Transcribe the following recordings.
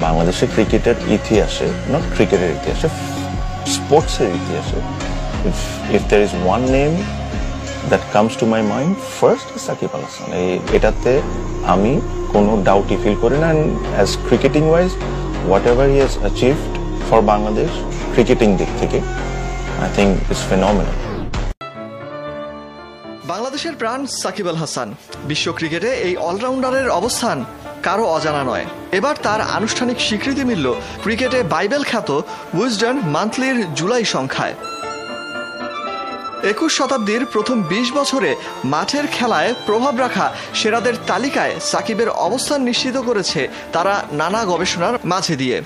বাংলাদেশের ক্রিকেটের ইতিহাসে, নট ক্রিকেটের ইতিহাসে, স্পোর্টসের ইতিহাসে, if there is one name that comes to my mind first is Shakib Al Hasan. এটাতে আমি কোনো ডাউটই ফিল করি না। And as cricketing wise what ever he has achieved for Bangladesh cricketing দিক থেকে আই থিঙ্ক ইটস ফেনোমেনাল। বাংলাদেশের প্রাণ সাকিব আল হাসান। বিশ্ব ক্রিকেটে এই অলরাউন্ডারের অবস্থান কারো অজানা নয়। এবার তার আনুষ্ঠানিক স্বীকৃতি মিলল ক্রিকেটে বাইবেল খ্যাত উইজডেন মান্থলির জুলাই সংখ্যায়। 21 শতাব্দীর প্রথম 20 বছরে মাঠের খেলায় প্রভাব রাখা সেরাদের তালিকায় সাকিবের অবস্থান নিশ্চিত করেছে তারা নানা গবেষণার মাঝে দিয়ে।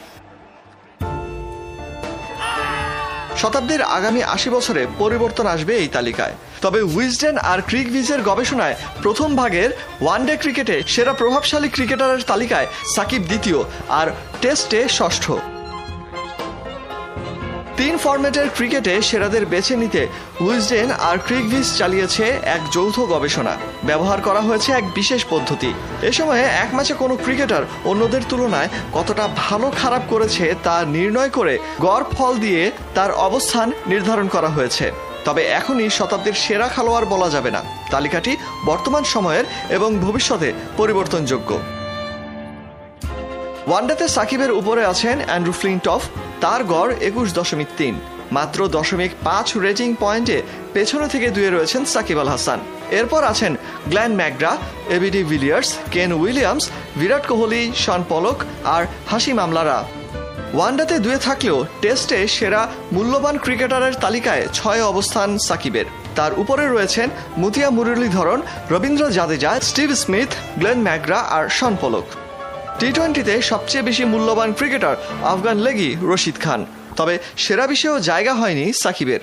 শতাব্দীর আগামী 80 বছরে পরিবর্তন আসবে এই তালিকায়। তবে উইজডেন আর ক্রিকভিজের গবেষণায় প্রথম ভাগের ওয়ানডে ক্রিকেটে সেরা প্রভাবশালী ক্রিকেটারের তালিকায় সাকিব দ্বিতীয় আর টেস্টে ষষ্ঠ। 3 ফরম্যাটের ক্রিকেটে সেরাদের বেছে নিতে উইজডেন আর ক্রিকভিজ চালিয়েছে এক যৌথ গবেষণা। ব্যবহার করা হয়েছে এক বিশেষ পদ্ধতি। এ সময়ে এক ম্যাচে কোনো ক্রিকেটার অন্যদের তুলনায় কতটা ভালো খারাপ করেছে তা নির্ণয় করে গড় ফল দিয়ে তার অবস্থান নির্ধারণ করা হয়েছে। তবে এখনই শতাব্দীর সেরা খেলোয়াড় বলা যাবে না। তালিকাটি বর্তমান সময়ের এবং ভবিষ্যতে পরিবর্তনযোগ্য। ওয়ানডেতে সাকিবের উপরে আছেন অ্যান্ড্রু ফ্লিনটফ, তার গড় 21.3। মাত্র 0.5 রেটিং পয়েন্টে পেছনে থেকে দুয়ে রয়েছেন সাকিব আল হাসান। এরপর আছেন গ্ল্যান ম্যাকগ্রা, এবিডি ভিলিয়ার্স, কেন উইলিয়ামস, বিরাট কোহলি, শন পলক আর হাশিম আমলারা। ওয়ানডেতে দুয়ে থাকলেও টেস্টে সেরা মূল্যবান ক্রিকেটারের তালিকায় 6 অবস্থান সাকিবের। তার উপরে রয়েছেন Muttiah Muralitharan, Ravindra Jadeja, Steve Smith, Glenn McGrath আর শন পলক। টি-20তে সবচেয়ে বেশি মূল্যবান ক্রিকেটার আফগান লেগি রশিদ খান। তবে সেরা বিষয়েও জায়গা হয়নি সাকিবের।